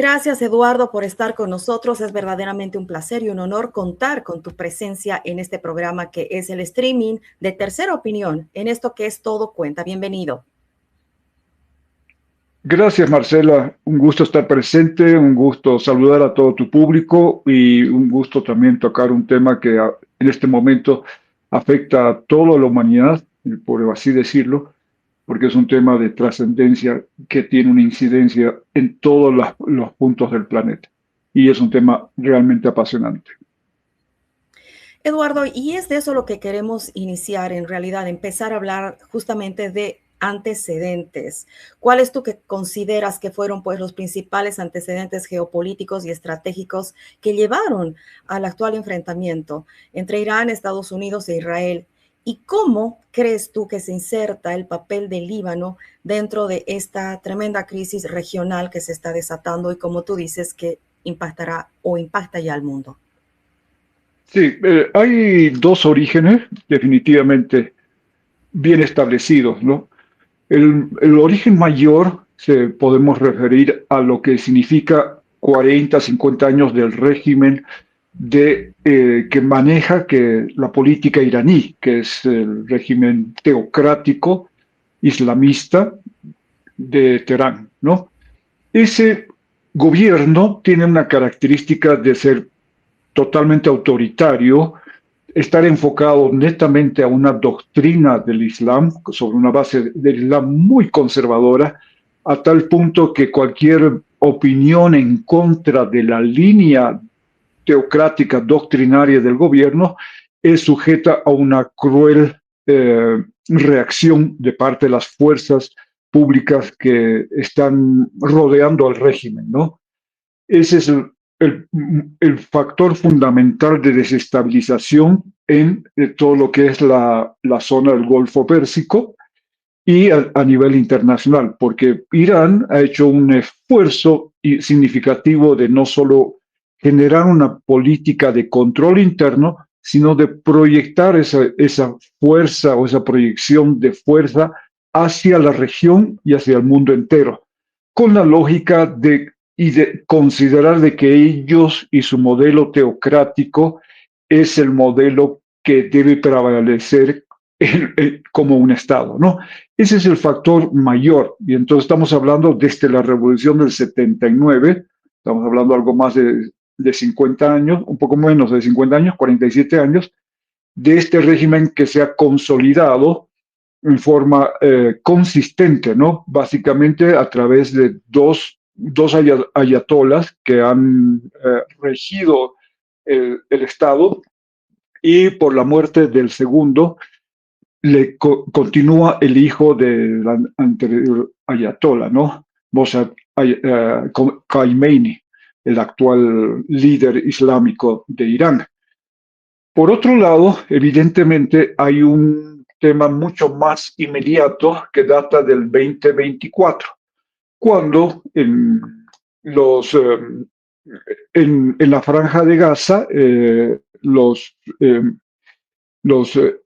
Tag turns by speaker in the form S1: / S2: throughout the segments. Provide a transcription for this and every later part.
S1: Gracias, Eduardo, por estar con nosotros. Es verdaderamente un placer y un honor contar con tu presencia en este programa que es el streaming de Tercera Opinión, en esto que es Todo Cuenta. Bienvenido.
S2: Gracias, Marcela. Un gusto estar presente, un gusto saludar a todo tu público y un gusto también tocar un tema que en este momento afecta a toda la humanidad, por así decirlo, porque es un tema de trascendencia que tiene una incidencia en todos los puntos del planeta. Y es un tema realmente apasionante.
S1: Eduardo, y es de eso lo que queremos iniciar en realidad, empezar a hablar justamente de antecedentes. ¿Cuáles tú que consideras que fueron pues los principales antecedentes geopolíticos y estratégicos que llevaron al actual enfrentamiento entre Irán, Estados Unidos e Israel? ¿Y cómo crees tú que se inserta el papel del Líbano dentro de esta tremenda crisis regional que se está desatando y como tú dices que impactará o impacta ya al mundo?
S2: Sí, hay dos orígenes definitivamente bien establecidos, ¿no? El origen mayor podemos referir a lo que significa 40, 50 años del régimen que maneja la política iraní, que es el régimen teocrático islamista de Teherán, ¿no? Ese gobierno tiene una característica de ser totalmente autoritario, estar enfocado netamente a una doctrina del Islam, sobre una base del Islam muy conservadora, a tal punto que cualquier opinión en contra de la línea teocrática doctrinaria del gobierno es sujeta a una cruel reacción de parte de las fuerzas públicas que están rodeando al régimen, ¿no? Ese es el, el factor fundamental de desestabilización en todo lo que es la zona del Golfo Pérsico y a nivel internacional, porque Irán ha hecho un esfuerzo significativo de no solo generar una política de control interno, sino de proyectar esa fuerza o esa proyección de fuerza hacia la región y hacia el mundo entero, con la lógica de considerar de que ellos y su modelo teocrático es el modelo que debe prevalecer como un Estado, ¿no? Ese es el factor mayor. Y entonces estamos hablando desde la Revolución del 79, estamos hablando algo más de 50 años, un poco menos de 50 años, 47 años, de este régimen que se ha consolidado en forma consistente, ¿no? Básicamente a través de dos ayatolas que han regido el Estado, y por la muerte del segundo continúa el hijo del anterior ayatola, ¿no? Mosad Khamenei, el actual líder islámico de Irán. Por otro lado, evidentemente hay un tema mucho más inmediato que data del 2024, cuando en la Franja de Gaza los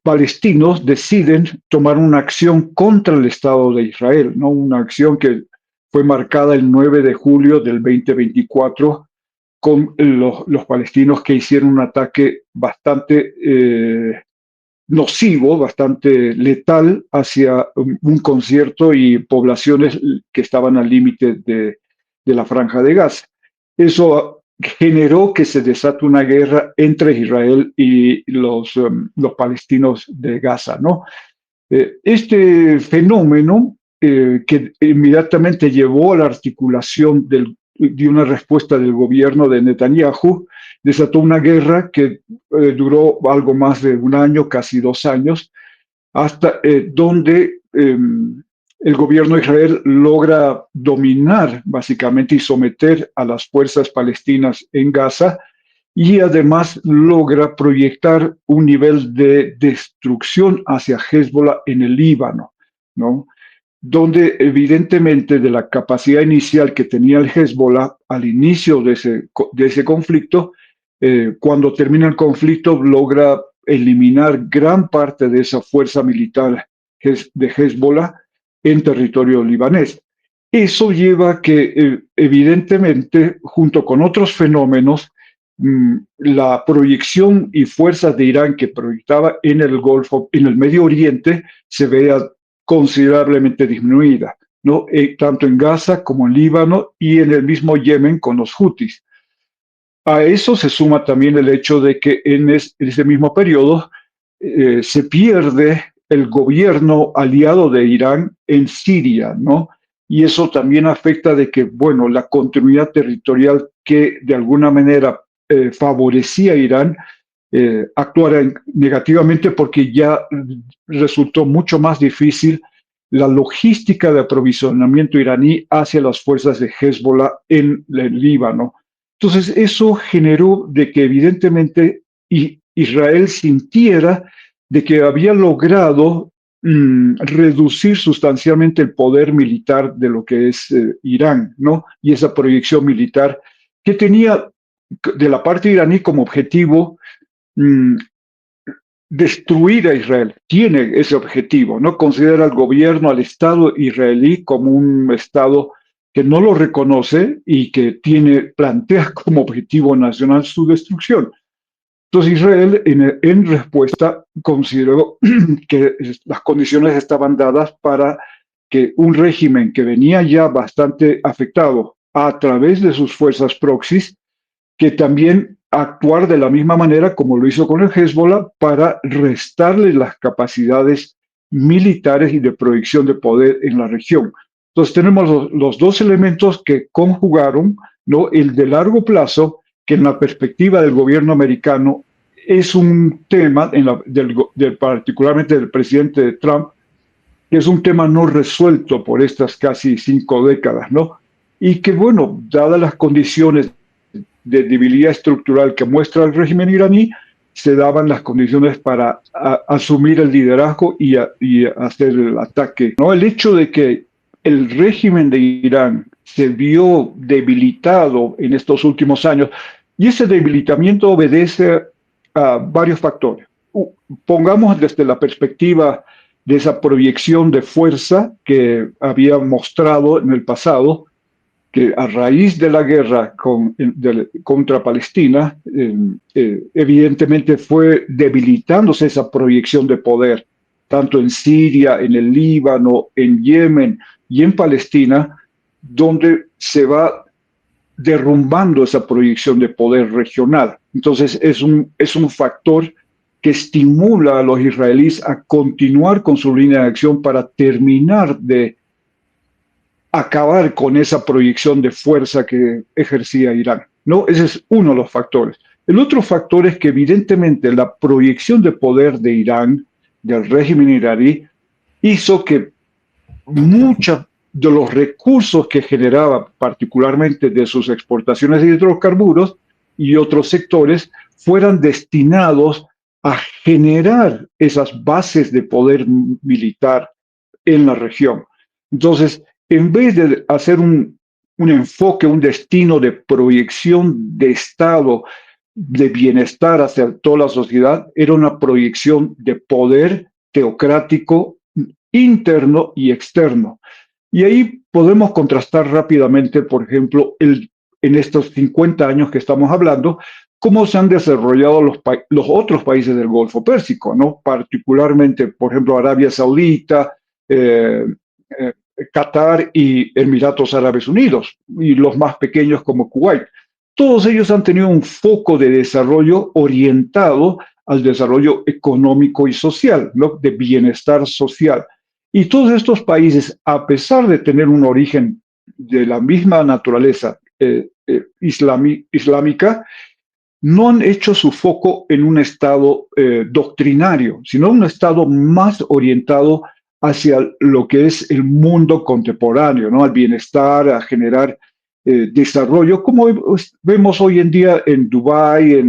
S2: palestinos deciden tomar una acción contra el Estado de Israel, ¿no? Una acción que fue marcada el 9 de julio del 2024 con los palestinos que hicieron un ataque bastante nocivo, bastante letal hacia un concierto y poblaciones que estaban al límite de la Franja de Gaza. Eso generó que se desate una guerra entre Israel y los palestinos de Gaza, ¿no? Este fenómeno que inmediatamente llevó a la articulación de una respuesta del gobierno de Netanyahu, desató una guerra que duró algo más de un año, casi 2 años, hasta donde el gobierno de Israel logra dominar básicamente y someter a las fuerzas palestinas en Gaza, y además logra proyectar un nivel de destrucción hacia Hezbollah en el Líbano, ¿no? Donde evidentemente de la capacidad inicial que tenía el Hezbollah al inicio de ese conflicto, cuando termina el conflicto logra eliminar gran parte de esa fuerza militar de Hezbollah en territorio libanés. eso lleva a que, evidentemente, junto con otros fenómenos, la proyección y fuerzas de Irán que proyectaba en el Golfo, en el Medio Oriente, se vea considerablemente disminuida, ¿no? Tanto en Gaza como en Líbano y en el mismo Yemen con los Hutis. A eso se suma también el hecho de que en ese mismo periodo se pierde el gobierno aliado de Irán en Siria, ¿no? Y eso también afecta de que, bueno, la continuidad territorial que de alguna manera favorecía a Irán actuara negativamente porque ya resultó mucho más difícil la logística de aprovisionamiento iraní hacia las fuerzas de Hezbollah en el Líbano. Entonces, eso generó de que evidentemente Israel sintiera de que había logrado reducir sustancialmente el poder militar de lo que es Irán, ¿no? Y esa proyección militar que tenía de la parte iraní como objetivo mmm, destruir a Israel. Tiene ese objetivo, ¿no? Considera al gobierno, al Estado israelí como un Estado que no lo reconoce y que plantea como objetivo nacional su destrucción. Entonces Israel, en respuesta, consideró que las condiciones estaban dadas para que un régimen que venía ya bastante afectado a través de sus fuerzas proxies, que también actuar de la misma manera como lo hizo con el Hezbollah para restarle las capacidades militares y de proyección de poder en la región. Entonces tenemos los dos elementos que conjugaron, ¿no? El de largo plazo, que en la perspectiva del gobierno americano es un tema, particularmente del presidente Trump, que es un tema no resuelto por estas casi 5 décadas, ¿no? Y que, bueno, dadas las condiciones de debilidad estructural que muestra el régimen iraní, se daban las condiciones para asumir el liderazgo y hacer el ataque, ¿no? El hecho de que el régimen de Irán se vio debilitado en estos últimos años, y ese debilitamiento obedece a varios factores. Pongamos desde la perspectiva de esa proyección de fuerza que había mostrado en el pasado, que a raíz de la guerra contra Palestina, evidentemente fue debilitándose esa proyección de poder, tanto en Siria, en el Líbano, en Yemen y en Palestina, donde se va derrumbando esa proyección de poder regional. Entonces es un factor que estimula a los israelíes a continuar con su línea de acción para terminar de acabar con esa proyección de fuerza que ejercía Irán, ¿no? Ese es uno de los factores. El otro factor es que evidentemente la proyección de poder de Irán, del régimen iraní, hizo que muchos de los recursos que generaba, particularmente de sus exportaciones de hidrocarburos y otros sectores, fueran destinados a generar esas bases de poder militar en la región. Entonces, en vez de hacer un enfoque, un destino de proyección de Estado, de bienestar hacia toda la sociedad, era una proyección de poder teocrático interno y externo. Y ahí podemos contrastar rápidamente, por ejemplo, en estos 50 años que estamos hablando, cómo se han desarrollado los otros países del Golfo Pérsico, ¿no? Particularmente, por ejemplo, Arabia Saudita, Qatar y Emiratos Árabes Unidos, y los más pequeños como Kuwait. Todos ellos han tenido un foco de desarrollo orientado al desarrollo económico y social, ¿no? De bienestar social. Y todos estos países, a pesar de tener un origen de la misma naturaleza islámica, no han hecho su foco en un Estado doctrinario, sino un Estado más orientado hacia lo que es el mundo contemporáneo, ¿no? Al bienestar, a generar desarrollo, como vemos hoy en día en Dubái,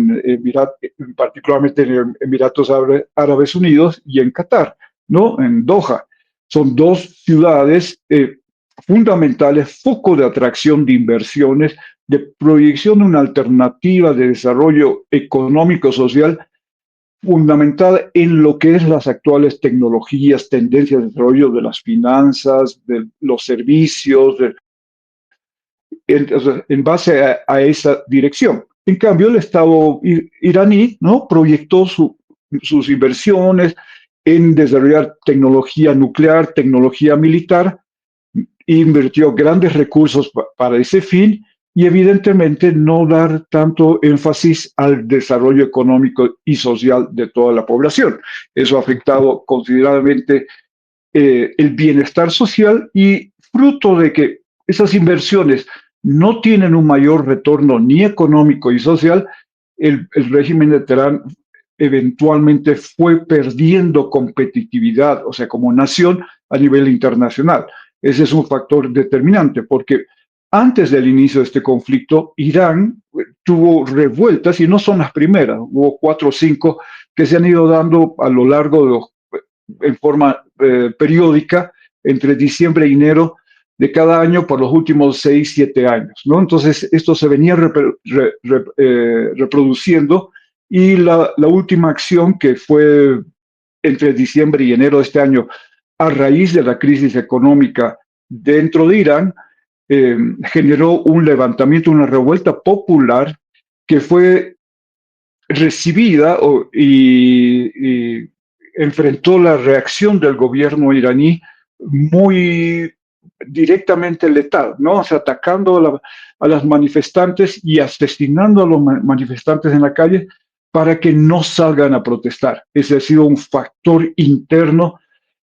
S2: particularmente en Emiratos Árabes Unidos y en Qatar, ¿no? En Doha. Son dos ciudades fundamentales, foco de atracción de inversiones, de proyección de una alternativa de desarrollo económico-social fundamentada en lo que es las actuales tecnologías, tendencias de desarrollo de las finanzas, de los servicios, en base a esa dirección. En cambio, el Estado iraní, ¿no?, proyectó sus inversiones en desarrollar tecnología nuclear, tecnología militar, invirtió grandes recursos para ese fin y evidentemente no dar tanto énfasis al desarrollo económico y social de toda la población. Eso ha afectado considerablemente el bienestar social y fruto de que esas inversiones no tienen un mayor retorno ni económico y social, el régimen de Teherán eventualmente fue perdiendo competitividad, o sea, como nación a nivel internacional. Ese es un factor determinante porque antes del inicio de este conflicto, Irán tuvo revueltas y no son las primeras, hubo 4 o 5 que se han ido dando a lo largo de los en forma periódica entre diciembre y enero de cada año por los últimos 6, 7 años, ¿no? Entonces, esto se venía reproduciendo y la última acción que fue entre diciembre y enero de este año, a raíz de la crisis económica dentro de Irán, generó un levantamiento, una revuelta popular que fue recibida y enfrentó la reacción del gobierno iraní muy directamente letal, ¿no? O sea, atacando a las manifestantes y asesinando a los manifestantes en la calle para que no salgan a protestar. Ese ha sido un factor interno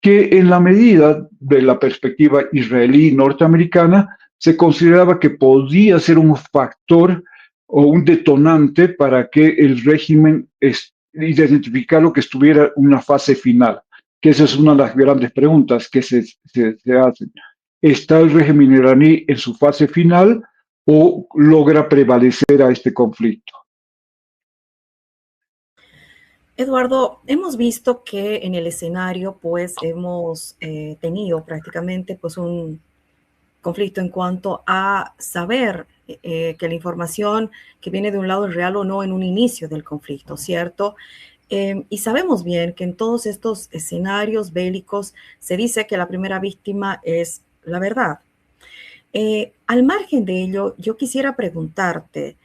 S2: que en la medida de la perspectiva israelí norteamericana se consideraba que podía ser un factor o un detonante para que el régimen identificara que estuviera una fase final, que esa es una de las grandes preguntas que se hacen. ¿Está el régimen iraní en su fase final o logra prevalecer a este conflicto?
S1: Eduardo, hemos visto que en el escenario pues hemos tenido prácticamente pues un conflicto en cuanto a saber que la información que viene de un lado es real o no en un inicio del conflicto, ¿cierto? Y sabemos bien que en todos estos escenarios bélicos se dice que la primera víctima es la verdad. Al margen de ello, yo quisiera preguntarte,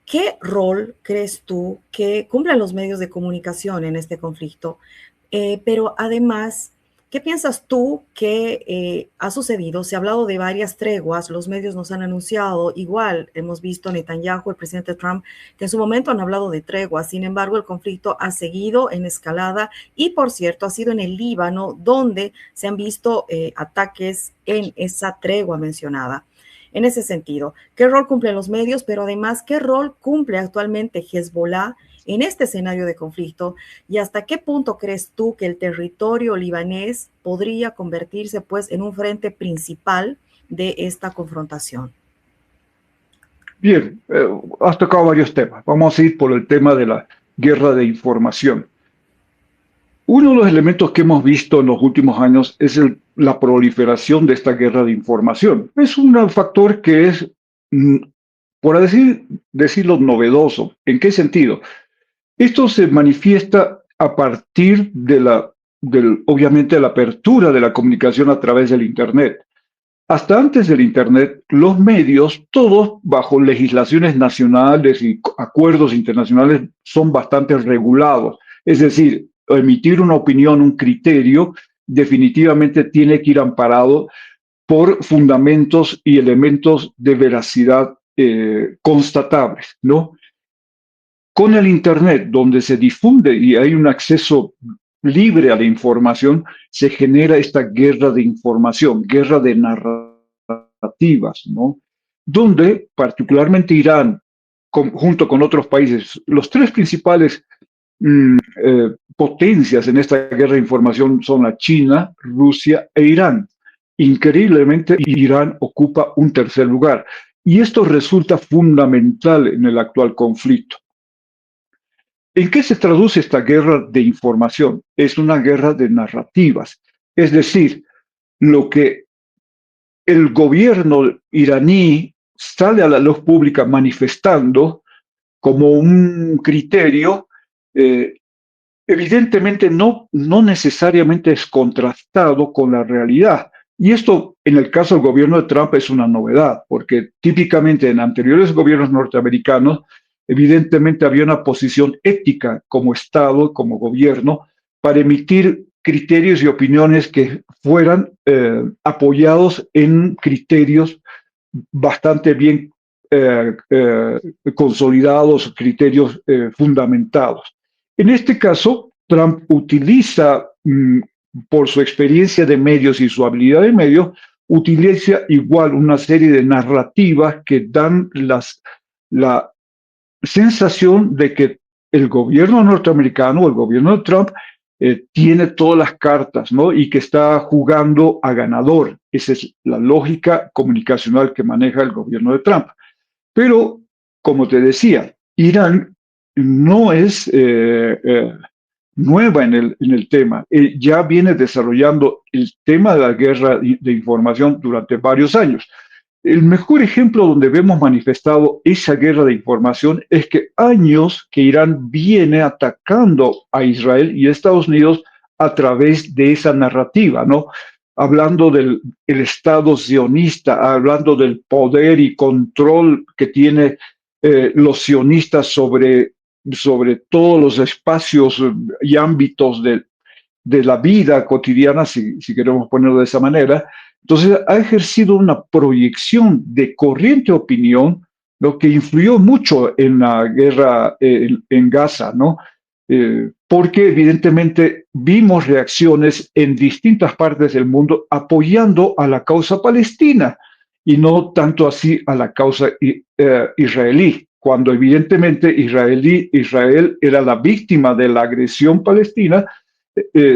S1: ¿qué rol crees tú que cumplen los medios de comunicación en este conflicto? Pero además, ¿qué piensas tú que ha sucedido? Se ha hablado de varias treguas, los medios nos han anunciado, igual hemos visto a Netanyahu, el presidente Trump, que en su momento han hablado de treguas. Sin embargo, el conflicto ha seguido en escalada y, por cierto, ha sido en el Líbano donde se han visto ataques en esa tregua mencionada. En ese sentido, ¿qué rol cumplen los medios? Pero además, ¿qué rol cumple actualmente Hezbollah en este escenario de conflicto? ¿Y hasta qué punto crees tú que el territorio libanés podría convertirse pues en un frente principal de esta confrontación?
S2: Bien, has tocado varios temas. Vamos a ir por el tema de la guerra de información. Uno de los elementos que hemos visto en los últimos años es la proliferación de esta guerra de información. Es un factor que es, por decirlo, novedoso. ¿En qué sentido? Esto se manifiesta a partir obviamente, de la apertura de la comunicación a través del Internet. Hasta antes del Internet, los medios, todos bajo legislaciones nacionales y acuerdos internacionales, son bastante regulados. Es decir, emitir una opinión, un criterio, definitivamente tiene que ir amparado por fundamentos y elementos de veracidad constatables, ¿no? Con el Internet, donde se difunde y hay un acceso libre a la información, se genera esta guerra de información, guerra de narrativas, ¿no? Donde particularmente Irán, junto con otros países, los 3 principales potencias en esta guerra de información son la China, Rusia e Irán. Increíblemente, Irán ocupa un tercer lugar. Y esto resulta fundamental en el actual conflicto. ¿En qué se traduce esta guerra de información? Es una guerra de narrativas. Es decir, lo que el gobierno iraní sale a la luz pública manifestando como un criterio, evidentemente no necesariamente es contrastado con la realidad. Y esto, en el caso del gobierno de Trump, es una novedad, porque típicamente en anteriores gobiernos norteamericanos, evidentemente había una posición ética como Estado, como gobierno, para emitir criterios y opiniones que fueran apoyados en criterios bastante bien consolidados, criterios fundamentados. En este caso, Trump utiliza, por su experiencia de medios y su habilidad de medios, utiliza igual una serie de narrativas que dan la sensación de que el gobierno norteamericano, el gobierno de Trump, tiene todas las cartas, ¿no? Y que está jugando a ganador. Esa es la lógica comunicacional que maneja el gobierno de Trump. Pero, como te decía, Irán no es nueva en el tema. Ya viene desarrollando el tema de la guerra de información durante varios años. El mejor ejemplo donde vemos manifestado esa guerra de información es que años que Irán viene atacando a Israel y a Estados Unidos a través de esa narrativa, ¿no? Hablando del el Estado sionista, hablando del poder y control que tiene los sionistas sobre todos los espacios y ámbitos de la vida cotidiana, si queremos ponerlo de esa manera. Entonces, ha ejercido una proyección de corriente opinión, lo que influyó mucho en la guerra en Gaza, ¿no? Porque evidentemente vimos reacciones en distintas partes del mundo apoyando a la causa palestina y no tanto así a la causa israelí, cuando evidentemente Israel era la víctima de la agresión palestina.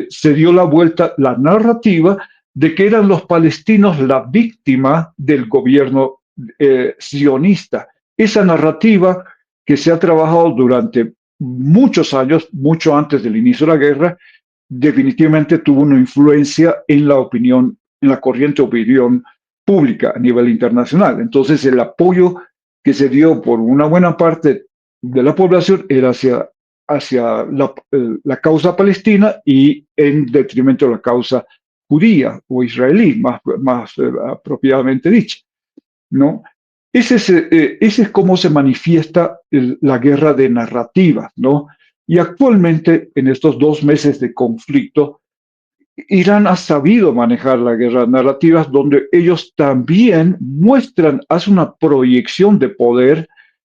S2: Se dio la vuelta la narrativa de que eran los palestinos la víctima del gobierno sionista. Esa narrativa que se ha trabajado durante muchos años, mucho antes del inicio de la guerra, definitivamente tuvo una influencia en la opinión, en la corriente opinión pública a nivel internacional. Entonces, el apoyo que se dio por una buena parte de la población era hacia la causa palestina y en detrimento de la causa judía o israelí, más apropiadamente dicha, ¿no? Ese es cómo se manifiesta la guerra de narrativa, ¿no? Y actualmente, en estos 2 meses de conflicto, Irán ha sabido manejar la guerra de narrativas donde ellos también muestran, hacen una proyección de poder,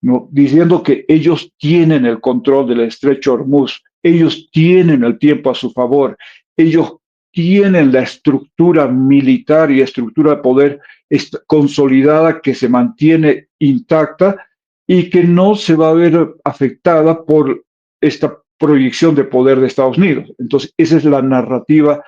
S2: ¿no? Diciendo que ellos tienen el control del estrecho Hormuz, ellos tienen el tiempo a su favor, ellos tienen la estructura militar y estructura de poder consolidada que se mantiene intacta y que no se va a ver afectada por esta proyección de poder de Estados Unidos. Entonces, esa es la narrativa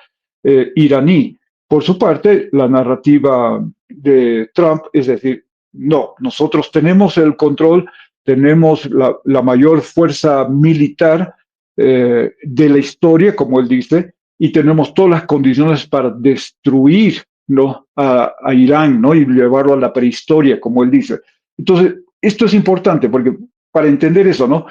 S2: iraní. Por su parte, la narrativa de Trump es decir, no, nosotros tenemos el control, tenemos la mayor fuerza militar de la historia, como él dice, y tenemos todas las condiciones para destruir, ¿no? a Irán, ¿no? Y llevarlo a la prehistoria, como él dice. Entonces, esto es importante porque para entender eso, ¿no?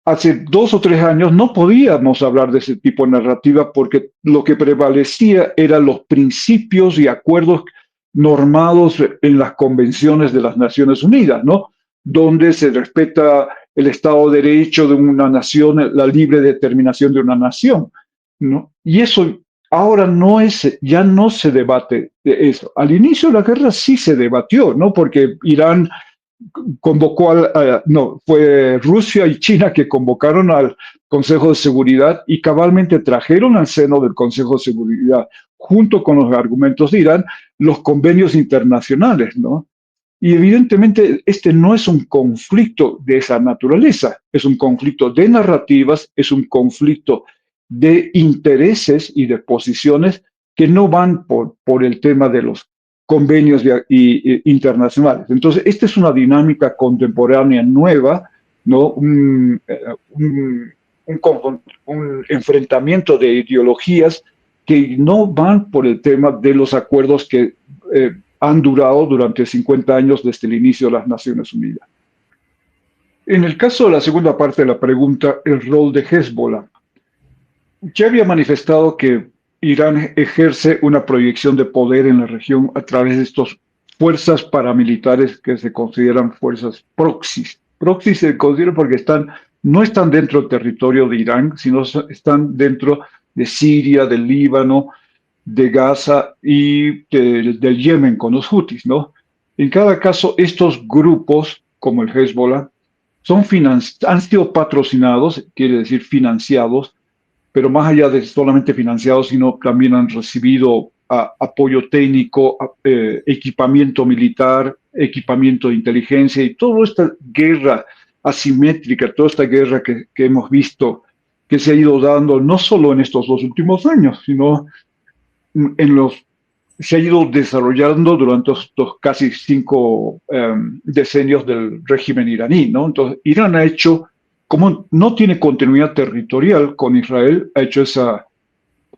S2: Hace 2 o 3 años no podíamos hablar de ese tipo de narrativa porque lo que prevalecía eran los principios y acuerdos normados en las convenciones de las Naciones Unidas, ¿no? Donde se respeta el Estado de Derecho de una nación, la libre determinación de una nación, ¿no? Y eso ahora ya no se debate de eso. Al inicio de la guerra sí se debatió, ¿no? Porque Irán convocó no, fue Rusia y China que convocaron al Consejo de Seguridad y cabalmente trajeron al seno del Consejo de Seguridad, junto con los argumentos de Irán, los convenios internacionales, ¿no? Y evidentemente este no es un conflicto de esa naturaleza, es un conflicto de narrativas, es un conflicto de intereses y de posiciones que no van por el tema de los convenios internacionales. Entonces, esta es una dinámica contemporánea nueva, ¿no? Un enfrentamiento de ideologías que no van por el tema de los acuerdos que han durado durante 50 años desde el inicio de las Naciones Unidas. En el caso de la segunda parte de la pregunta, el rol de Hezbollah. ya había manifestado que Irán ejerce una proyección de poder en la región a través de estas fuerzas paramilitares que se consideran fuerzas proxies. Proxies se consideran porque no están dentro del territorio de Irán, sino están dentro de Siria, del Líbano, de Gaza y del Yemen con los Houthis, ¿no? En cada caso, estos grupos, como el Hezbollah, han sido patrocinados, quiere decir financiados, pero más allá de solamente financiados, sino también han recibido apoyo técnico, equipamiento militar, equipamiento de inteligencia y toda esta guerra asimétrica, toda esta guerra que hemos visto que se ha ido dando no solo en estos 2 últimos años, sino en los se ha ido desarrollando durante estos casi 5 decenios del régimen iraní, ¿no? Entonces, Irán ha hecho, como no tiene continuidad territorial con Israel, ha hecho esa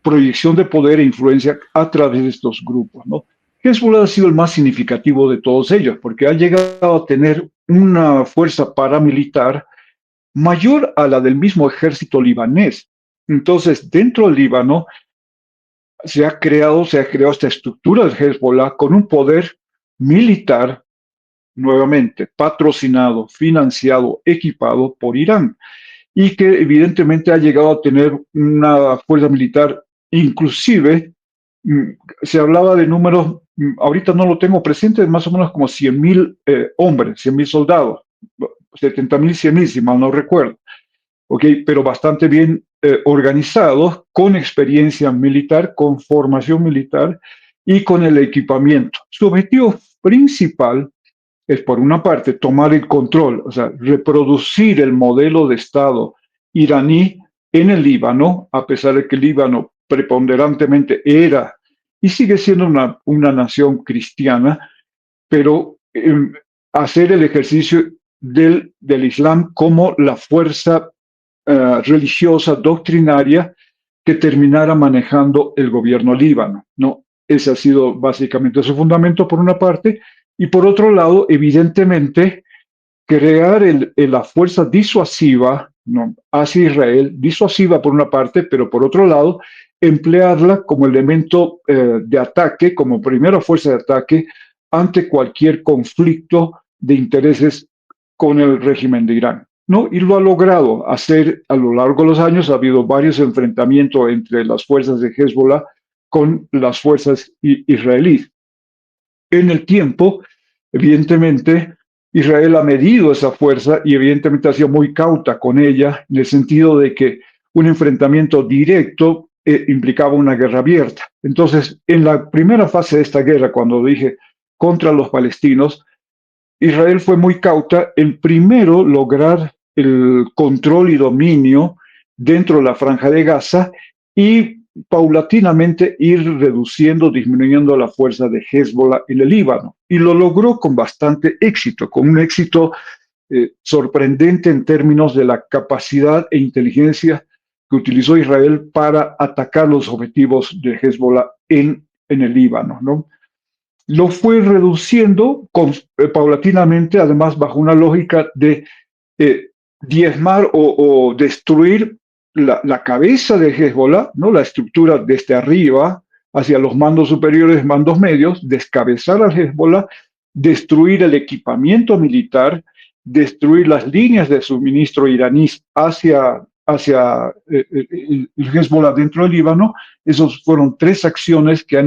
S2: proyección de poder e influencia a través de estos grupos, ¿no? Hezbollah ha sido el más significativo de todos ellos, porque ha llegado a tener una fuerza paramilitar mayor a la del mismo ejército libanés. Entonces, dentro del Líbano, se ha creado esta estructura del Hezbollah con un poder militar, nuevamente, patrocinado, financiado, equipado por Irán, y que evidentemente ha llegado a tener una fuerza militar, inclusive, mm, se hablaba de números, ahorita no lo tengo presente, más o menos como 100.000 hombres, 100.000 soldados, 70.000, 100.000, si mal no recuerdo. ¿Ok? Pero bastante bien organizados, con experiencia militar, con formación militar y con el equipamiento. Su objetivo principal es, por una parte, tomar el control, o sea, reproducir el modelo de Estado iraní en el Líbano, a pesar de que el Líbano preponderantemente era y sigue siendo una nación cristiana, pero hacer el ejercicio del Islam como la fuerza religiosa, doctrinaria, que terminara manejando el gobierno líbano, ¿no? Ese ha sido básicamente su fundamento, por una parte, y por otro lado, evidentemente, crear la fuerza disuasiva, ¿no?, hacia Israel, disuasiva por una parte, pero por otro lado, emplearla como elemento de ataque, como primera fuerza de ataque ante cualquier conflicto de intereses con el régimen de Irán, ¿no? Y lo ha logrado hacer a lo largo de los años. Ha habido varios enfrentamientos entre las fuerzas de Hezbollah con las fuerzas israelíes. En el tiempo, evidentemente, Israel ha medido esa fuerza y evidentemente ha sido muy cauta con ella, en el sentido de que un enfrentamiento directo implicaba una guerra abierta. Entonces, en la primera fase de esta guerra, cuando dije contra los palestinos, Israel fue muy cauta en primero lograr el control y dominio dentro de la franja de Gaza y paulatinamente ir reduciendo, disminuyendo la fuerza de Hezbollah en el Líbano. Y lo logró con bastante éxito, con un éxito sorprendente en términos de la capacidad e inteligencia que utilizó Israel para atacar los objetivos de Hezbollah en el Líbano, ¿no? Lo fue reduciendo paulatinamente, además bajo una lógica de diezmar o destruir la cabeza de Hezbollah, ¿no?, la estructura desde arriba hacia los mandos superiores, mandos medios, descabezar al Hezbollah, destruir el equipamiento militar, destruir las líneas de suministro iraníes hacia el Hezbollah dentro del Líbano. Esas fueron 3 acciones que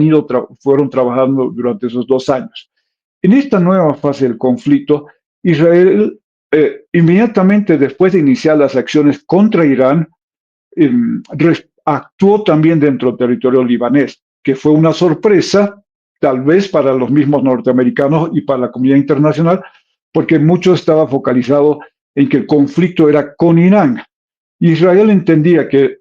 S2: fueron trabajando durante esos 2 años. En esta nueva fase del conflicto, Israel, inmediatamente después de iniciar las acciones contra Irán, eh, actuó también dentro del territorio libanés, que fue una sorpresa, tal vez para los mismos norteamericanos y para la comunidad internacional, porque mucho estaba focalizado en que el conflicto era con Irán. Israel entendía que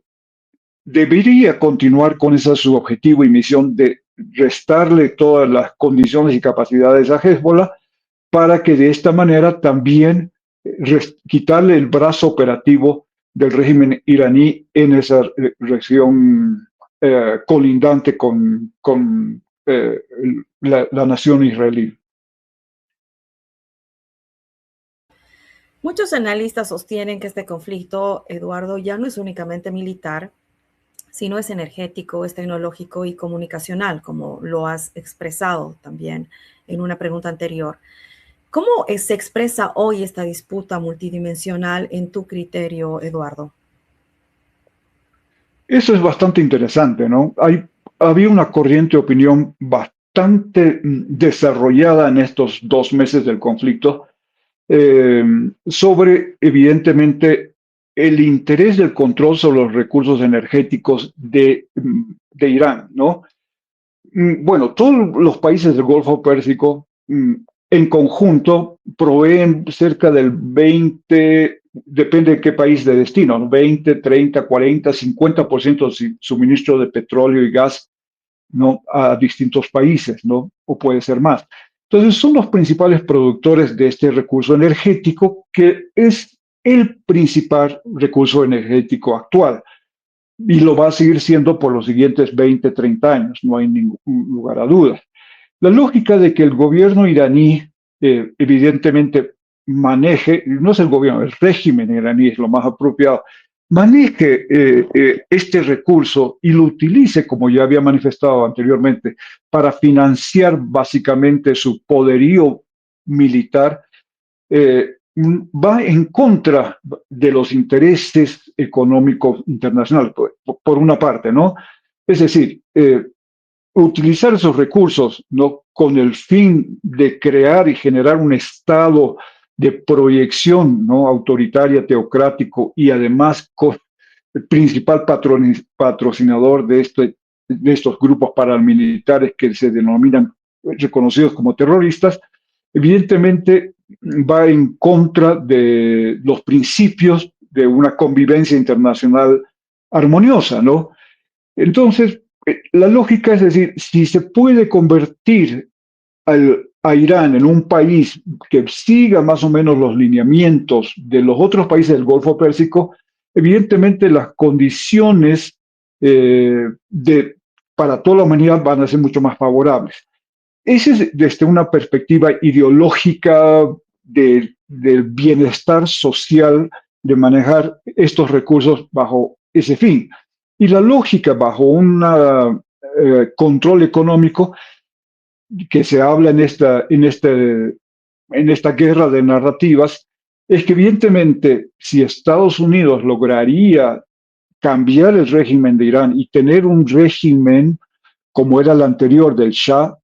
S2: debería continuar con ese su objetivo y misión de restarle todas las condiciones y capacidades a Hezbollah, para que de esta manera también quitarle el brazo operativo del régimen iraní en esa región colindante con la nación israelí.
S1: Muchos analistas sostienen que este conflicto, Eduardo, ya no es únicamente militar, sino es energético, es tecnológico y comunicacional, como lo has expresado también en una pregunta anterior. ¿Cómo se expresa hoy esta disputa multidimensional en tu criterio, Eduardo?
S2: Eso es bastante interesante, ¿no? Había una corriente de opinión bastante desarrollada en estos 2 meses del conflicto eh, sobre, evidentemente, el interés del control sobre los recursos energéticos de Irán, ¿no? Bueno, todos los países del Golfo Pérsico en conjunto proveen cerca del 20, depende de qué país de destino, ¿no? 20, 30, 40, 50% de suministro de petróleo y gas, ¿no? A distintos países, ¿no? O puede ser más. Entonces, son los principales productores de este recurso energético, que es el principal recurso energético actual y lo va a seguir siendo por los siguientes 20, 30 años, no hay ningún lugar a dudas. La lógica de que el gobierno iraní evidentemente maneje, no es el gobierno, el régimen iraní es lo más apropiado, maneje este recurso y lo utilice, como ya había manifestado anteriormente, para financiar básicamente su poderío militar, va en contra de los intereses económicos internacionales, por una parte, ¿no? Es decir, utilizar esos recursos, ¿no? Con el fin de crear y generar un estado de proyección, ¿no? Autoritaria, teocrático, y además con el principal patrocinador de estos grupos paramilitares que se denominan reconocidos como terroristas, evidentemente va en contra de los principios de una convivencia internacional armoniosa, ¿no? Entonces, la lógica es decir, si se puede convertir a Irán en un país que siga más o menos los lineamientos de los otros países del Golfo Pérsico, evidentemente las condiciones para toda la humanidad van a ser mucho más favorables. Esa es desde una perspectiva ideológica del bienestar social, de manejar estos recursos bajo ese fin. Y la lógica bajo un control económico que se habla en esta guerra de narrativas es que evidentemente si Estados Unidos lograría cambiar el régimen de Irán y tener un régimen como era el anterior del Shah,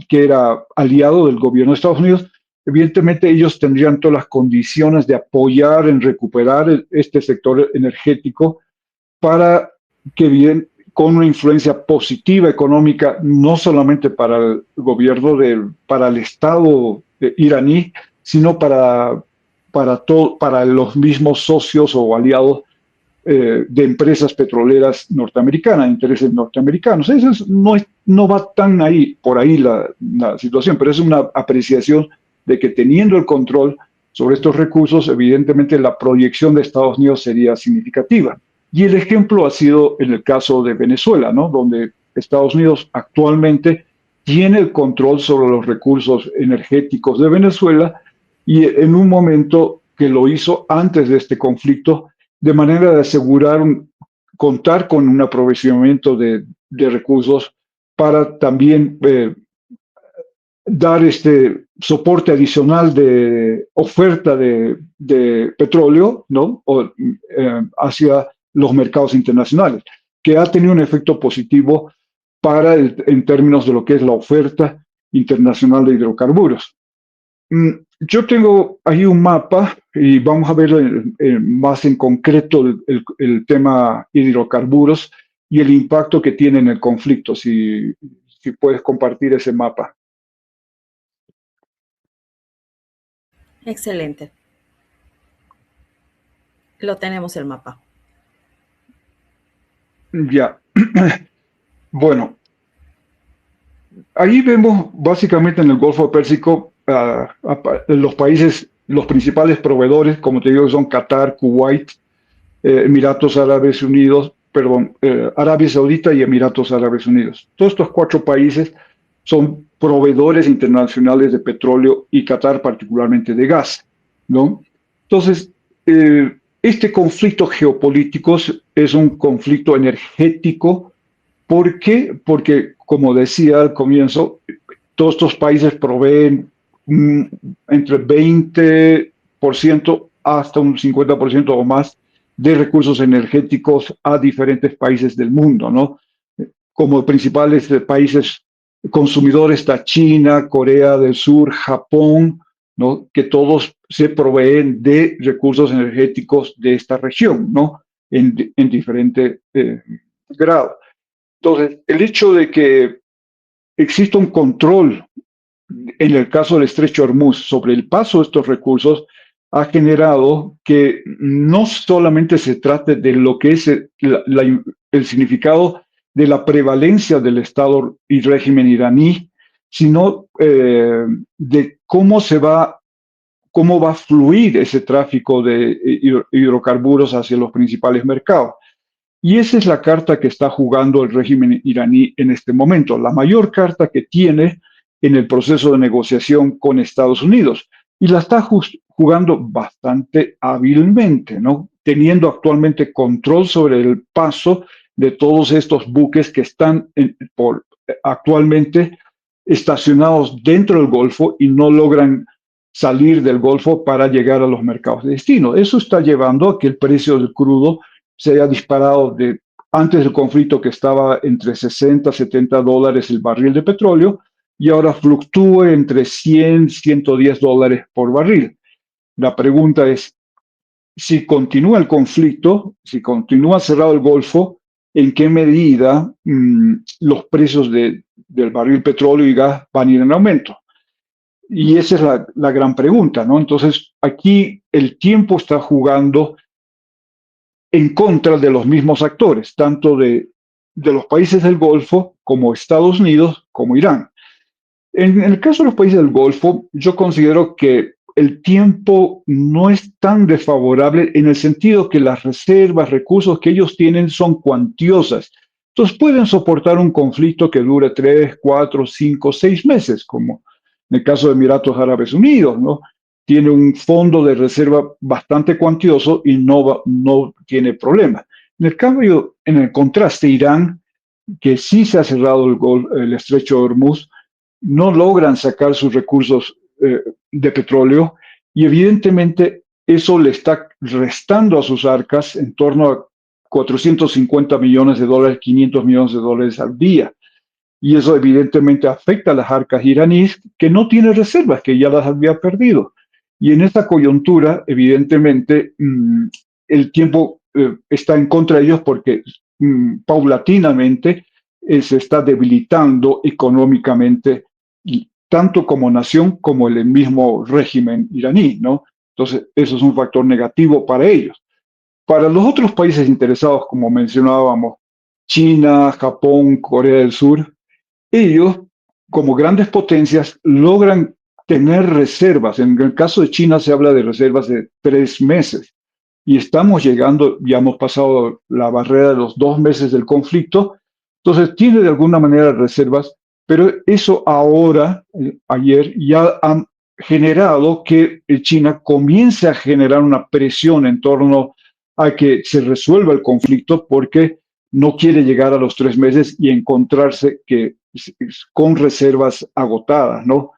S2: que era aliado del gobierno de Estados Unidos, evidentemente ellos tendrían todas las condiciones de apoyar en recuperar este sector energético para que bien con una influencia positiva económica, no solamente para el gobierno, para el Estado iraní, sino para los mismos socios o aliados de empresas petroleras norteamericanas, intereses norteamericanos. Eso no va tan por ahí la situación, pero es una apreciación de que teniendo el control sobre estos recursos, evidentemente la proyección de Estados Unidos sería significativa. Y el ejemplo ha sido en el caso de Venezuela, ¿no? Donde Estados Unidos actualmente tiene el control sobre los recursos energéticos de Venezuela y en un momento que lo hizo antes de este conflicto, de manera de asegurar contar con un aprovisionamiento de recursos para también dar este soporte adicional de oferta de petróleo, ¿no? Hacia los mercados internacionales, que ha tenido un efecto positivo en términos de lo que es la oferta internacional de hidrocarburos. Yo tengo ahí un mapa y vamos a ver más en concreto el tema hidrocarburos y el impacto que tiene en el conflicto, si puedes compartir ese mapa.
S1: Excelente. Lo tenemos el mapa.
S2: Ya. Bueno, ahí vemos básicamente en el Golfo Pérsico los países, los principales proveedores, como te digo, son Qatar, Kuwait, Emiratos Árabes Unidos, perdón, Arabia Saudita y Emiratos Árabes Unidos. Todos estos 4 países son proveedores internacionales de petróleo y Qatar particularmente de gas, ¿no? Entonces, este conflicto geopolítico es un conflicto energético. ¿Por qué? Porque, como decía al comienzo, todos estos países proveen entre 20% hasta un 50% o más de recursos energéticos a diferentes países del mundo, ¿no? Como principales países consumidores está China, Corea del Sur, Japón, ¿no? Que todos se proveen de recursos energéticos de esta región, ¿no? En diferente grado. Entonces, el hecho de que exista un control en el caso del Estrecho de Hormuz sobre el paso de estos recursos ha generado que no solamente se trate de lo que es el significado de la prevalencia del Estado y régimen iraní, sino de cómo va a fluir ese tráfico de hidrocarburos hacia los principales mercados. Y esa es la carta que está jugando el régimen iraní en este momento, la mayor carta que tiene en el proceso de negociación con Estados Unidos. Y la está jugando bastante hábilmente, ¿no? Teniendo actualmente control sobre el paso de todos estos buques que están actualmente estacionados dentro del Golfo y no logran salir del Golfo para llegar a los mercados de destino. Eso está llevando a que el precio del crudo se haya disparado de antes del conflicto, que estaba entre 60 y 70 dólares el barril de petróleo, y ahora fluctúe entre 100 y 110 dólares por barril. La pregunta es, si continúa el conflicto, si continúa cerrado el Golfo, ¿en qué medida los precios del barril de petróleo y gas van a ir en aumento? Y esa es la gran pregunta, ¿no? Entonces, aquí el tiempo está jugando en contra de los mismos actores, tanto de los países del Golfo como Estados Unidos como Irán. En el caso de los países del Golfo, yo considero que el tiempo no es tan desfavorable en el sentido que las reservas, recursos que ellos tienen son cuantiosas. Entonces pueden soportar un conflicto que dure 3, 4, 5, 6 meses, como en el caso de Emiratos Árabes Unidos, ¿no? Tiene un fondo de reserva bastante cuantioso y no tiene problema. En el cambio, en el contraste, Irán, que sí se ha cerrado el estrecho de Hormuz, no logran sacar sus recursos de petróleo y evidentemente eso le está restando a sus arcas en torno a 450 millones de dólares, 500 millones de dólares al día. Y eso evidentemente afecta a las arcas iraníes, que no tienen reservas, que ya las había perdido. Y en esta coyuntura, evidentemente, el tiempo está en contra de ellos porque paulatinamente se está debilitando económicamente, y tanto como nación como el mismo régimen iraní, ¿no? Entonces, eso es un factor negativo para ellos. Para los otros países interesados, como mencionábamos, China, Japón, Corea del Sur, ellos, como grandes potencias, logran tener reservas. En el caso de China se habla de reservas de 3 meses y estamos llegando, ya hemos pasado la barrera de los 2 meses del conflicto, entonces tiene de alguna manera reservas, pero eso ahora, ayer, ya han generado que China comience a generar una presión en torno a que se resuelva el conflicto, porque no quiere llegar a los 3 meses y encontrarse que con reservas agotadas, ¿no?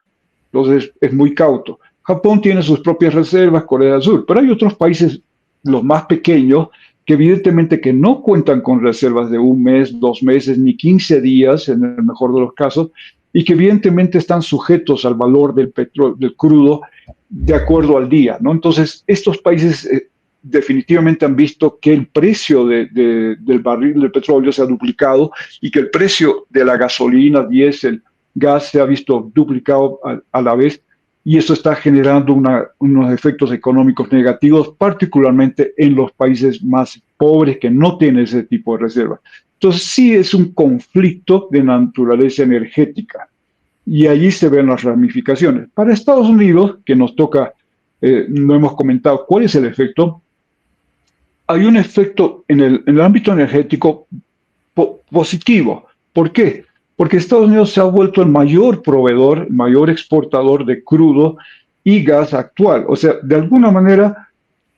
S2: Entonces es muy cauto. Japón tiene sus propias reservas, Corea del Sur, pero hay otros países, los más pequeños, que evidentemente que no cuentan con reservas de 1 mes, 2 meses, ni 15 días en el mejor de los casos, y que evidentemente están sujetos al valor del petróleo, del crudo, de acuerdo al día, ¿no? Entonces estos países definitivamente han visto que el precio del barril de petróleo se ha duplicado y que el precio de la gasolina, diésel, gas se ha visto duplicado a la vez, y eso está generando unos efectos económicos negativos, particularmente en los países más pobres que no tienen ese tipo de reservas. Entonces sí es un conflicto de naturaleza energética y allí se ven las ramificaciones. Para Estados Unidos, que nos toca, no hemos comentado cuál es el efecto. Hay un efecto en el ámbito energético positivo. ¿Por qué? Porque Estados Unidos se ha vuelto el mayor proveedor, el mayor exportador de crudo y gas actual. O sea, de alguna manera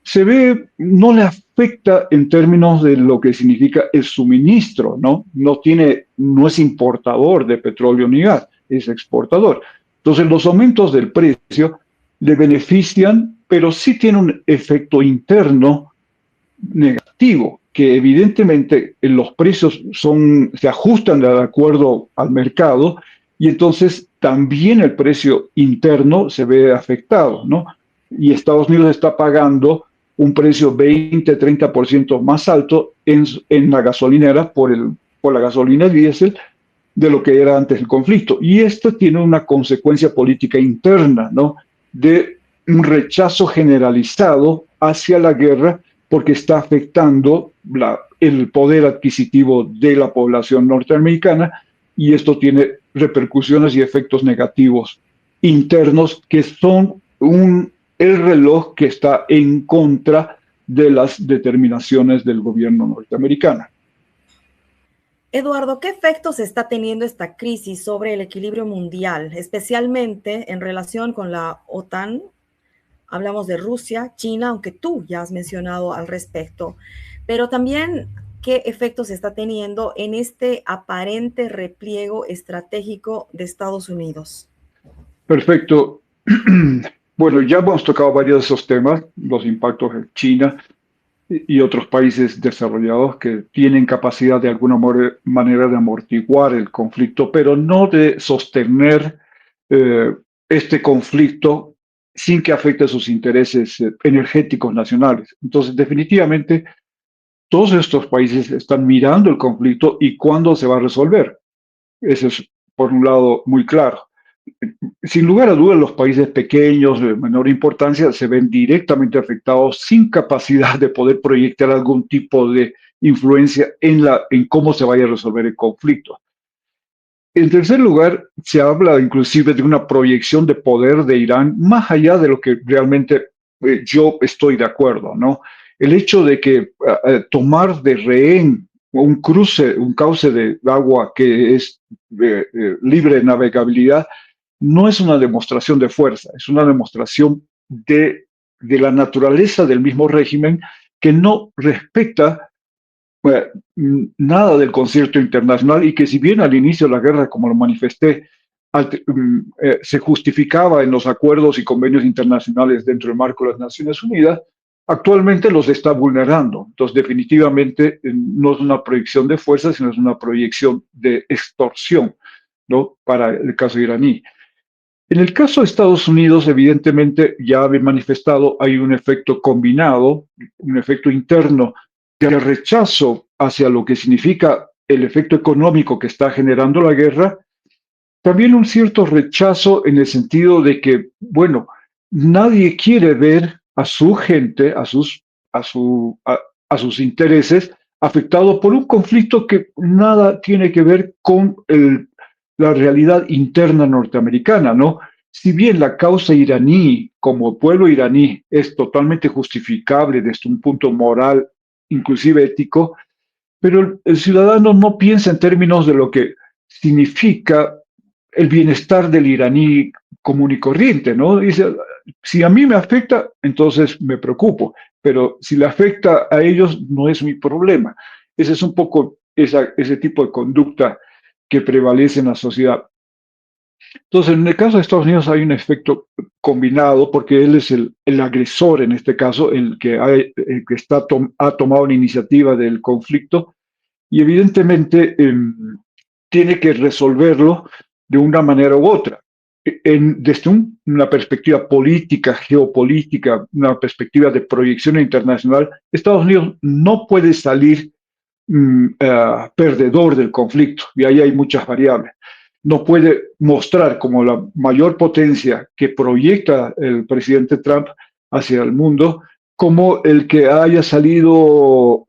S2: se ve, no le afecta en términos de lo que significa el suministro, ¿no? No es importador de petróleo ni gas, es exportador. Entonces, los aumentos del precio le benefician, pero sí tiene un efecto interno negativo, que evidentemente los precios se ajustan de acuerdo al mercado y entonces también el precio interno se ve afectado, ¿no? Y Estados Unidos está pagando un precio 20-30% más alto en la gasolinera por la gasolina diésel de lo que era antes del conflicto. Y esto tiene una consecuencia política interna, ¿no? De un rechazo generalizado hacia la guerra porque está afectando el poder adquisitivo de la población norteamericana y esto tiene repercusiones y efectos negativos internos que son el reloj que está en contra de las determinaciones del gobierno norteamericano.
S1: Eduardo, ¿qué efectos está teniendo esta crisis sobre el equilibrio mundial, especialmente en relación con la OTAN? Hablamos de Rusia, China, aunque tú ya has mencionado al respecto, pero también qué efectos está teniendo en este aparente repliego estratégico de Estados Unidos.
S2: Perfecto. Bueno, ya hemos tocado varios de esos temas, los impactos de China y otros países desarrollados que tienen capacidad de alguna manera de amortiguar el conflicto, pero no de sostener eh, este conflicto sin que afecte sus intereses energéticos nacionales. Entonces, definitivamente, todos estos países están mirando el conflicto y cuándo se va a resolver. Eso es, por un lado, muy claro. Sin lugar a dudas, los países pequeños, de menor importancia, se ven directamente afectados sin capacidad de poder proyectar algún tipo de influencia en cómo se vaya a resolver el conflicto. En tercer lugar, se habla inclusive de una proyección de poder de Irán más allá de lo que realmente yo estoy de acuerdo, ¿no? El hecho de que tomar de rehén un cauce de agua que es libre de navegabilidad, no es una demostración de fuerza, es una demostración de la naturaleza del mismo régimen que no respeta nada del concierto internacional y que si bien al inicio de la guerra, como lo manifesté, se justificaba en los acuerdos y convenios internacionales dentro del marco de las Naciones Unidas, actualmente los está vulnerando. Entonces, definitivamente no es una proyección de fuerza, sino es una proyección de extorsión, ¿no? Para el caso iraní. En el caso de Estados Unidos, evidentemente, ya había manifestado, hay un efecto combinado, un efecto interno de rechazo hacia lo que significa el efecto económico que está generando la guerra, también un cierto rechazo en el sentido de que, bueno, nadie quiere ver a su gente, a sus intereses afectados por un conflicto que nada tiene que ver con la realidad interna norteamericana, ¿no? Si bien la causa iraní, como pueblo iraní, es totalmente justificable desde un punto moral, inclusive ético, pero el ciudadano no piensa en términos de lo que significa el bienestar del iraní común y corriente, ¿no? Dice, si a mí me afecta, entonces me preocupo, pero si le afecta a ellos, no es mi problema. Ese es un poco ese tipo de conducta que prevalece en la sociedad. Entonces, en el caso de Estados Unidos hay un efecto combinado porque él es el agresor en este caso, el que ha tomado la iniciativa del conflicto y evidentemente tiene que resolverlo de una manera u otra. Desde una perspectiva política, geopolítica, una perspectiva de proyección internacional, Estados Unidos no puede salir perdedor del conflicto, y ahí hay muchas variables. No puede mostrar como la mayor potencia que proyecta el presidente Trump hacia el mundo, como el que haya salido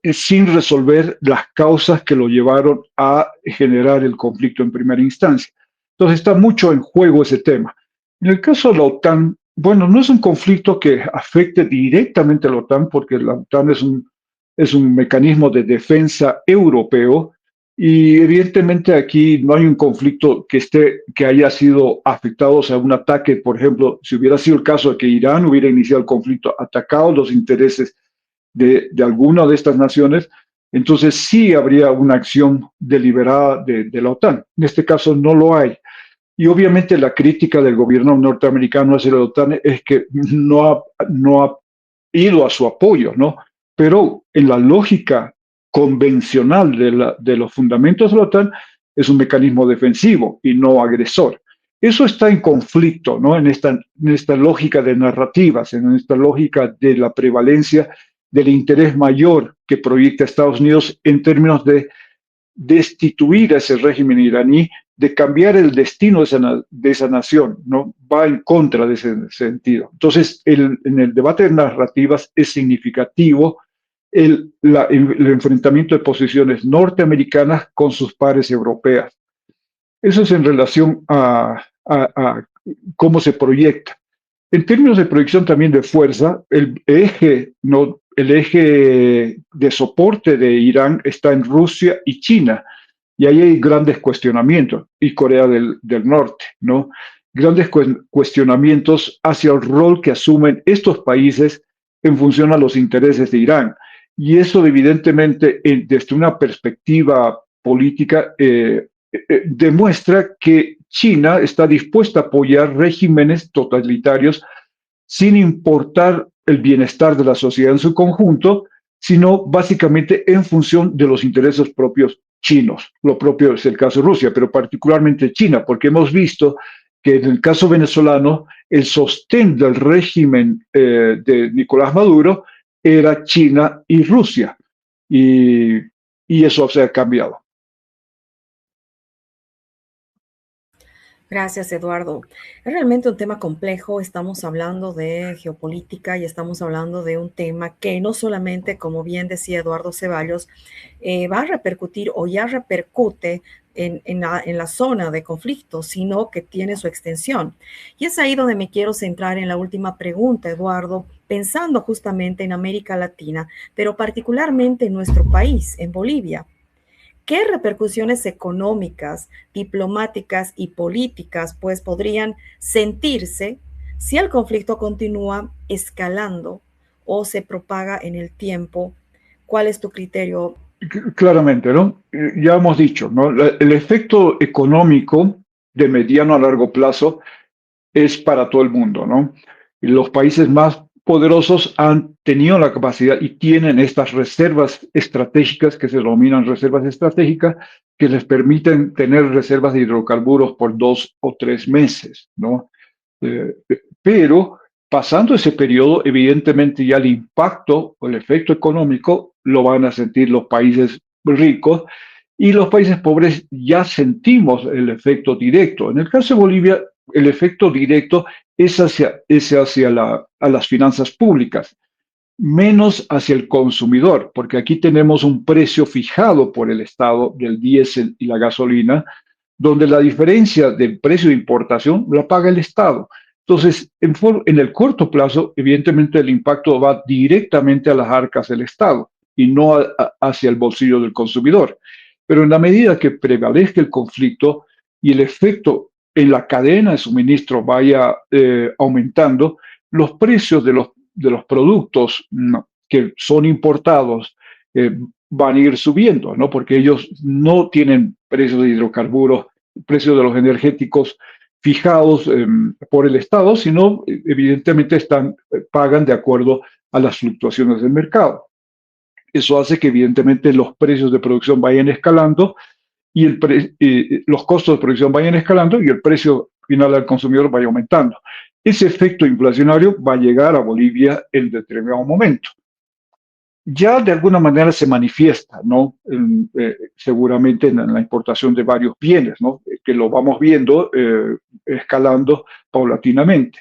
S2: sin resolver las causas que lo llevaron a generar el conflicto en primera instancia. Entonces está mucho en juego ese tema. En el caso de la OTAN, bueno, no es un conflicto que afecte directamente a la OTAN, porque la OTAN es un mecanismo de defensa europeo, Y evidentemente aquí no hay un conflicto que haya sido afectado, o sea, un ataque, por ejemplo, si hubiera sido el caso de que Irán hubiera iniciado el conflicto, atacado los intereses de alguna de estas naciones, entonces sí habría una acción deliberada de la OTAN. En este caso no lo hay. Y obviamente la crítica del gobierno norteamericano hacia la OTAN es que no ha ido a su apoyo, ¿no? Pero en la lógica convencional de los fundamentos de la OTAN es un mecanismo defensivo y no agresor. Eso está en conflicto, ¿no? En esta lógica de narrativas, en esta lógica de la prevalencia del interés mayor que proyecta Estados Unidos en términos de destituir a ese régimen iraní, de cambiar el destino de esa nación, ¿no? Va en contra de ese sentido. Entonces, en el debate de narrativas es significativo el enfrentamiento de posiciones norteamericanas con sus pares europeas. Eso es en relación a cómo se proyecta. En términos de proyección también de fuerza, no, el eje de soporte de Irán está en Rusia y China, y ahí hay grandes cuestionamientos, y Corea del Norte, ¿no? Grandes cuestionamientos hacia el rol que asumen estos países en función a los intereses de Irán. Y eso evidentemente, desde una perspectiva política, demuestra que China está dispuesta a apoyar regímenes totalitarios sin importar el bienestar de la sociedad en su conjunto, sino básicamente en función de los intereses propios chinos. Lo propio es el caso de Rusia, pero particularmente China, porque hemos visto que en el caso venezolano el sostén del régimen de Nicolás Maduro era China y Rusia, y, y eso se ha cambiado.
S1: Gracias, Eduardo. Es realmente un tema complejo. Estamos hablando de geopolítica y estamos hablando de un tema que no solamente, como bien decía Eduardo Ceballos, va a repercutir o ya repercute en la zona de conflicto, sino que tiene su extensión. Y es ahí donde me quiero centrar en la última pregunta, Eduardo, pensando justamente en América Latina, pero particularmente en nuestro país, en Bolivia. ¿Qué repercusiones económicas, diplomáticas y políticas pues podrían sentirse si el conflicto continúa escalando o se propaga en el tiempo? ¿Cuál es tu criterio?
S2: Claramente, ¿no? Ya hemos dicho, ¿no? El efecto económico de mediano a largo plazo es para todo el mundo, ¿no? Y los países más poderosos han tenido la capacidad y tienen estas reservas estratégicas que se denominan reservas estratégicas que les permiten tener reservas de hidrocarburos por 2 o 3 meses, ¿no? Eh, pero pasando ese periodo, evidentemente ya el impacto o el efecto económico lo van a sentir los países ricos y los países pobres ya sentimos el efecto directo. En el caso de Bolivia, el efecto directo es hacia a las finanzas públicas, menos hacia el consumidor, porque aquí tenemos un precio fijado por el Estado del diésel y la gasolina, donde la diferencia del precio de importación la paga el Estado. Entonces, en el corto plazo, evidentemente el impacto va directamente a las arcas del Estado y no hacia el bolsillo del consumidor. Pero en la medida que prevalezca el conflicto y el efecto en la cadena de suministro vaya aumentando, los precios de los productos, ¿no?, que son importados van a ir subiendo, ¿no? Porque ellos no tienen precios de hidrocarburos, precios de los energéticos fijados por el Estado, sino evidentemente pagan de acuerdo a las fluctuaciones del mercado. Eso hace que evidentemente los precios de producción vayan escalando y los costos de producción vayan escalando y el precio final al consumidor vaya aumentando. Ese efecto inflacionario va a llegar a Bolivia en determinado momento. Ya de alguna manera se manifiesta, ¿no? Seguramente en la importación de varios bienes, ¿no? Que lo vamos viendo escalando paulatinamente.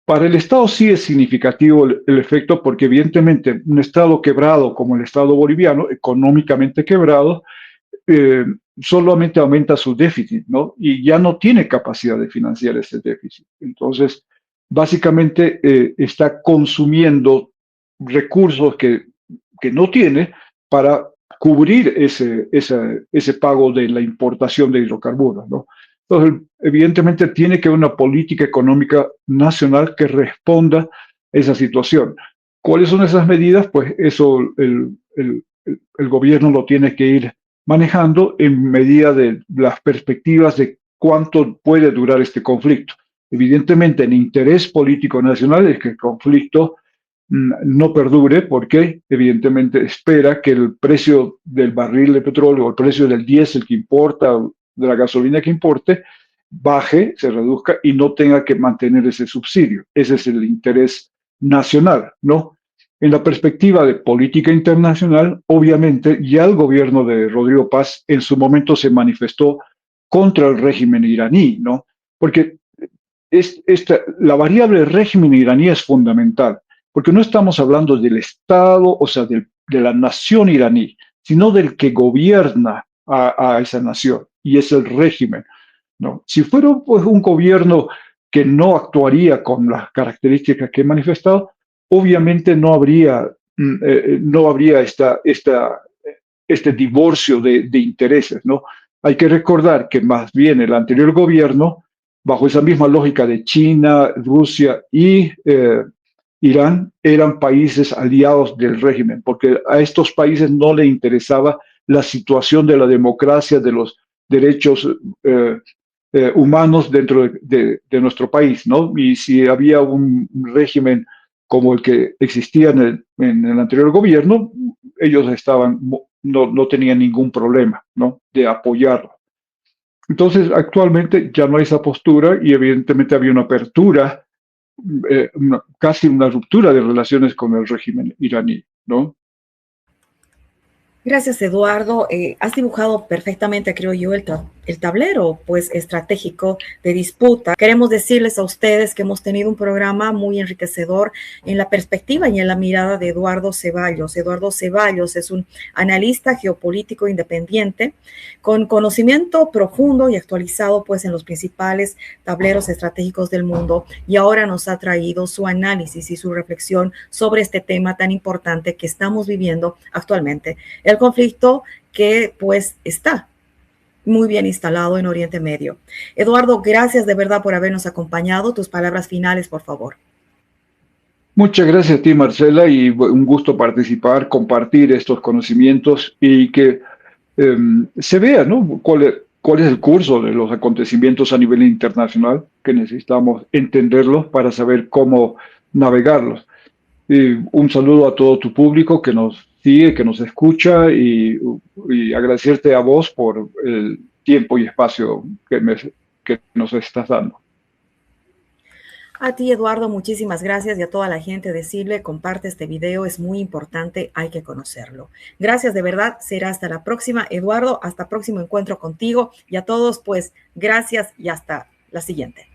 S2: Para el Estado sí es significativo el efecto porque evidentemente un Estado quebrado como el Estado boliviano, económicamente quebrado, eh, solamente aumenta su déficit, ¿no? Y ya no tiene capacidad de financiar ese déficit. Entonces, básicamente está consumiendo recursos que no tiene para cubrir ese pago de la importación de hidrocarburos, ¿no? Entonces, evidentemente tiene que haber una política económica nacional que responda a esa situación. ¿Cuáles son esas medidas? Pues eso el gobierno lo tiene que ir manejando en medida de las perspectivas de cuánto puede durar este conflicto. Evidentemente, el interés político nacional es que el conflicto no perdure porque evidentemente espera que el precio del barril de petróleo o el precio del diésel que importa, de la gasolina que importe, baje, se reduzca y no tenga que mantener ese subsidio. Ese es el interés nacional, ¿no? En la perspectiva de política internacional, obviamente ya el gobierno de Rodrigo Paz en su momento se manifestó contra el régimen iraní, ¿no? Porque la variable régimen iraní es fundamental, porque no estamos hablando del Estado, o sea, de la nación iraní, sino del que gobierna a esa nación, y es el régimen, ¿no? Si fuera pues, un gobierno que no actuaría con las características que he manifestado, obviamente no habría este divorcio de intereses, ¿no? Hay que recordar que más bien el anterior gobierno, bajo esa misma lógica de China, Rusia y Irán, eran países aliados del régimen, porque a estos países no le interesaba la situación de la democracia, de los derechos humanos dentro de nuestro país, ¿no? Y si había un régimen como el que existía en el anterior gobierno, ellos no tenían ningún problema, ¿no? De apoyarlo. Entonces, actualmente ya no hay esa postura y evidentemente había una apertura, casi una ruptura de relaciones con el régimen iraní, ¿no?
S1: Gracias, Eduardo. Has dibujado perfectamente, creo yo, el tablero pues estratégico de disputa. Queremos decirles a ustedes que hemos tenido un programa muy enriquecedor en la perspectiva y en la mirada de Eduardo Ceballos. Eduardo Ceballos es un analista geopolítico independiente con conocimiento profundo y actualizado pues en los principales tableros estratégicos del mundo, y ahora nos ha traído su análisis y su reflexión sobre este tema tan importante que estamos viviendo actualmente. El conflicto que pues está muy bien instalado en Oriente Medio. Eduardo, gracias de verdad por habernos acompañado. Tus palabras finales, por favor.
S2: Muchas gracias a ti, Marcela, y un gusto participar, compartir estos conocimientos y que se vea, ¿no? Cuál es el curso de los acontecimientos a nivel internacional, que necesitamos entenderlos para saber cómo navegarlos. Y un saludo a todo tu público que nos sigue, que nos escucha y agradecerte a vos por el tiempo y espacio que nos estás dando.
S1: A ti, Eduardo, muchísimas gracias, y a toda la gente decirle, comparte este video, es muy importante, hay que conocerlo. Gracias de verdad, será hasta la próxima. Eduardo, hasta próximo encuentro contigo, y a todos, pues, gracias y hasta la siguiente.